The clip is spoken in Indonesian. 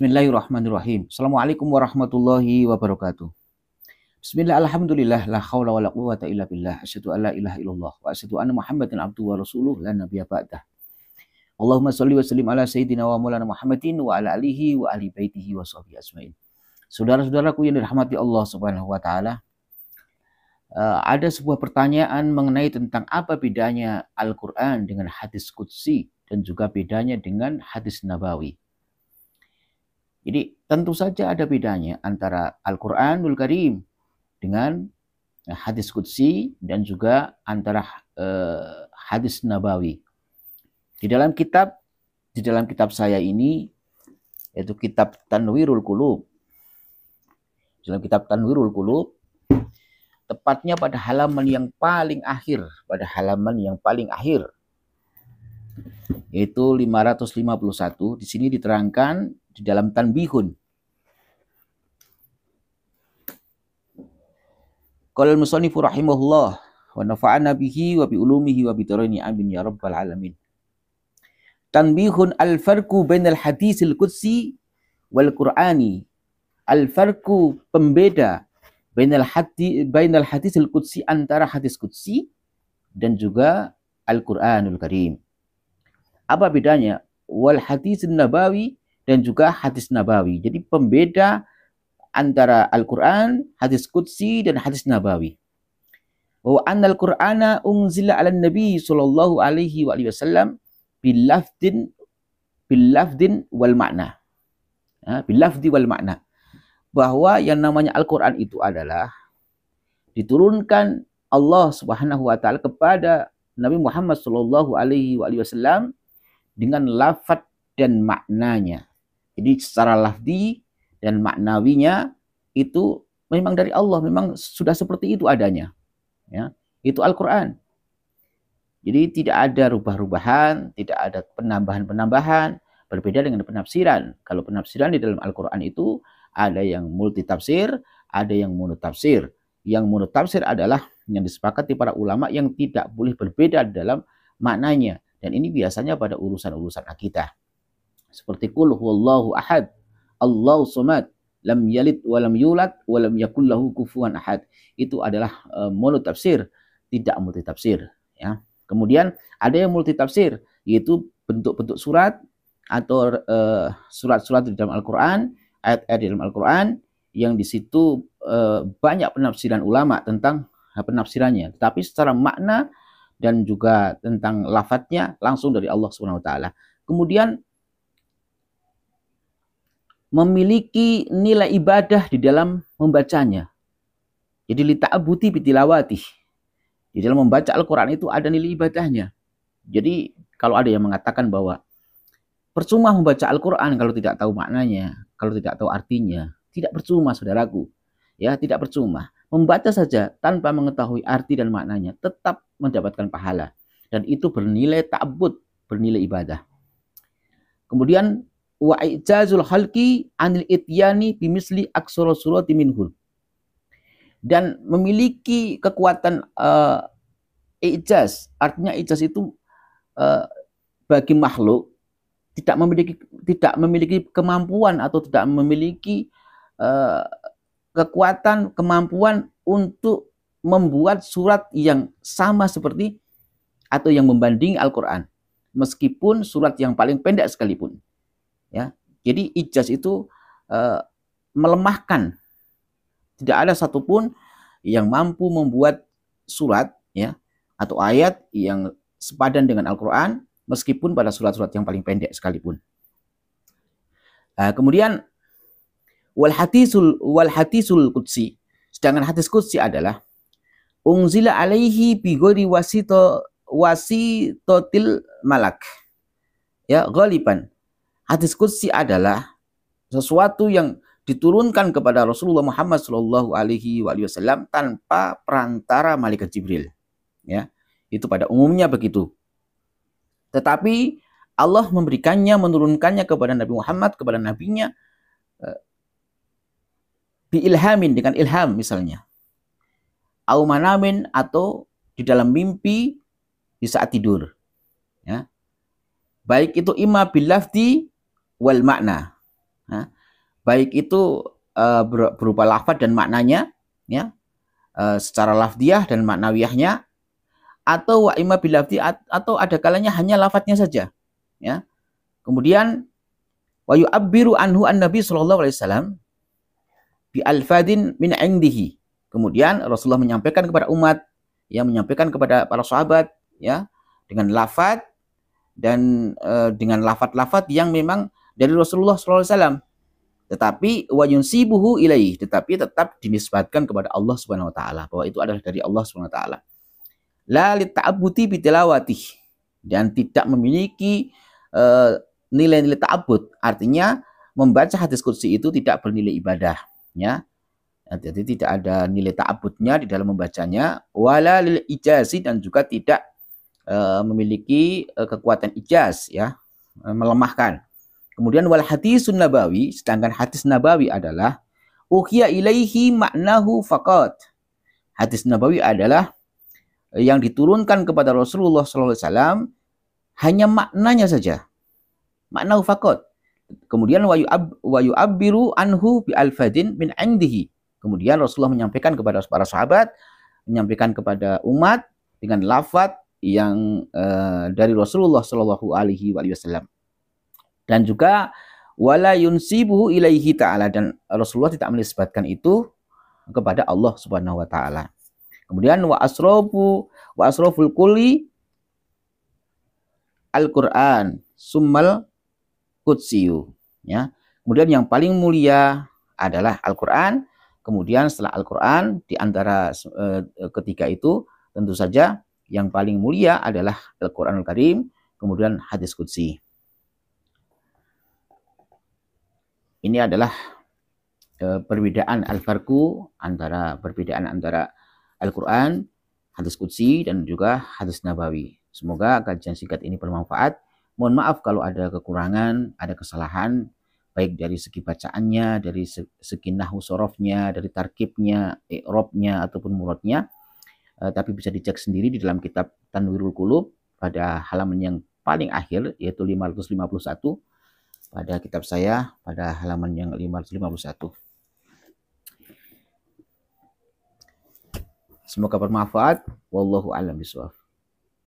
Bismillahirrahmanirrahim. Assalamualaikum warahmatullahi wabarakatuh. Bismillah, alhamdulillah, la khawla wa la quwwata illa billah. Asyhadu an la ilaha illallah wa asyhadu anna Muhammadan abduhu wa rasuluh la nabiyya ba'dah. Allahumma shalli wa sallim ala sayyidina wa maulana Muhammadin wa ala alihi wa ahli baitihi wa sahbihi ajmain. Saudara-saudaraku yang dirahmati Allah Subhanahu wa taala, ada sebuah pertanyaan mengenai tentang apa bedanya Al-Qur'an dengan hadis qudsi dan juga bedanya dengan hadis nabawi. Jadi tentu saja ada bedanya antara Al-Qur'anul Karim dengan hadis qudsi dan juga antara hadis nabawi. Di dalam kitab saya ini, yaitu kitab Tanwirul Qulub. Dalam kitab Tanwirul Qulub, tepatnya pada halaman yang paling akhir, yaitu 551. Di sini diterangkan di dalam tanbihun. Qala al-musannifu rahimahullah wa nafa'ana bihi wa bi ulumihi wa bi darani amin ya rabbal alamin. Tanbihun al-farqu bainal hadisil qudsi wal qur'ani. Al-farqu, pembeda, bainal hadisil qudsi, antara hadis qudsi dan juga Al-Qur'anul Karim. Apa bedanya? Wal hadisun nabawi, dan juga hadis nabawi. Jadi pembeda antara Al-Qur'an, hadis qudsi, dan hadis nabawi. Wa annal Qur'ana unzila 'alan nabi sallallahu alaihi wasallam bil lafdin wal makna. Bil lafdi wal makna. Bahwa yang namanya Al-Qur'an itu adalah diturunkan Allah Subhanahu wa taala kepada Nabi Muhammad sallallahu alaihi wasallam dengan lafaz dan maknanya. Jadi secara lafzi dan maknawinya itu memang dari Allah, memang sudah seperti itu adanya. Ya, itu Al-Qur'an. Jadi tidak ada rubah-rubahan, tidak ada penambahan-penambahan, berbeda dengan penafsiran. Kalau penafsiran di dalam Al-Qur'an itu ada yang multitafsir, ada yang monotafsir. Yang monotafsir adalah yang disepakati para ulama yang tidak boleh berbeda dalam maknanya. Dan ini biasanya pada urusan-urusan akidah. Seperti qul huwallahu ahad, Allahu somad, lam yalid walam yulad walam yakul lahu kufuwan ahad. Itu adalah monotafsir, tidak multitafsir, ya. Kemudian ada yang multitafsir, yaitu bentuk-bentuk surat atau surat-surat di dalam Al-Qur'an, ayat-ayat di dalam Al-Qur'an yang di situ banyak penafsiran ulama tentang penafsirannya, tetapi secara makna dan juga tentang lafadznya langsung dari Allah Subhanahu wa taala. Kemudian memiliki nilai ibadah di dalam membacanya. Jadi lita'abuti bitilawati. Di dalam membaca Al-Qur'an itu ada nilai ibadahnya. Jadi kalau ada yang mengatakan bahwa percuma membaca Al-Qur'an kalau tidak tahu maknanya, kalau tidak tahu artinya, tidak percuma, saudaraku. Ya, tidak percuma. Membaca saja tanpa mengetahui arti dan maknanya tetap mendapatkan pahala. Dan itu bernilai ta'abbud, bernilai ibadah. Kemudian wa ijazul khalqi anil ityani bimisli aksara surati minhul. Dan memiliki kekuatan ijaz. Artinya ijaz itu bagi makhluk tidak memiliki kemampuan atau tidak memiliki kekuatan, kemampuan untuk membuat surat yang sama seperti atau yang membanding Al-Qur'an, meskipun surat yang paling pendek sekalipun. Ya, jadi ijaz itu melemahkan. Tidak ada satupun yang mampu membuat surat, ya, atau ayat yang sepadan dengan Al-Qur'an, meskipun pada surat-surat yang paling pendek sekalipun. Kemudian wal hadisul qudsi. Sedangkan hadis qudsi adalah unzila alaihi bi ghairi wasitotil malak. Ya, ghaliban. Hadis qudsi adalah sesuatu yang diturunkan kepada Rasulullah Muhammad sallallahu alaihi wasallam tanpa perantara malaikat Jibril. Ya, itu pada umumnya begitu. Tetapi Allah menurunkannya kepada Nabi Muhammad, kepada nabinya, biilhamin, dengan ilham misalnya, au manamin, atau di dalam mimpi di saat tidur, ya. Baik itu imma bil lafzi wal makna. Nah, baik itu berupa lafaz dan maknanya, ya, secara lafdiyah dan maknawiyahnya, atau wa imma bilafdi, atau ada kalanya hanya lafadznya saja, ya. Kemudian wa yu'abbiru anhu an-nabi sallallahu alaihi wasallam bi alfadin min indihi. Kemudian Rasulullah menyampaikan kepada umat, yang menyampaikan kepada para sahabat, ya, dengan lafaz dan dengan lafaz-lafaz yang memang dari Rasulullah sallallahu alaihi wasallam, tetapi wa yunsibuhu ilaihi, tetapi tetap dinisbatkan kepada Allah Subhanahu wa taala, bahwa itu adalah dari Allah Subhanahu wa taala. La lita'abbuti bitilawatih, dan tidak memiliki nilai-nilai ta'abbud, artinya membaca hadis qudsi itu tidak bernilai ibadah, ya. Jadi tidak ada nilai ta'abbudnya di dalam membacanya, wala lil ijazi, dan juga tidak memiliki kekuatan ijaz, ya, melemahkan. Kemudian wal hadisun nabawi, sedangkan hadis nabawi adalah uhiya ilaihi maknahu faqat. Hadis nabawi adalah yang diturunkan kepada Rasulullah SAW hanya maknanya saja, maknahu faqat. Kemudian wa yu'abbiru anhu bi alfadin min indihi. Kemudian Rasulullah menyampaikan kepada para sahabat, menyampaikan kepada umat dengan lafaz yang dari Rasulullah Shallallahu Alaihi Wasallam. Dan juga wala yunsibuhu ilaihi ta'ala, dan Rasulullah tidak menisbatkan itu kepada Allah Subhanahu wa taala. Kemudian wa asraful kulli Al-Qur'an summal qudsiyu, ya. Kemudian yang paling mulia adalah Al-Qur'an. Kemudian setelah Al-Quran, di antara ketiga itu tentu saja yang paling mulia adalah Al-Quranul Karim, kemudian hadis qudsi. Ini adalah perbedaan al-farqu, perbedaan antara Al-Quran, hadis qudsi, dan juga hadis nabawi. Semoga kajian singkat ini bermanfaat. Mohon maaf kalau ada kekurangan, ada kesalahan, baik dari segi bacaannya, dari segi nahwu sorofnya, dari tarkibnya, i'robnya, ataupun muradnya. Tapi bisa dicek sendiri di dalam kitab Tanwirul Qulub pada halaman yang paling akhir, yaitu 551. Pada kitab saya pada halaman yang 551. Semoga bermanfaat. Wallahu a'lam bishawab.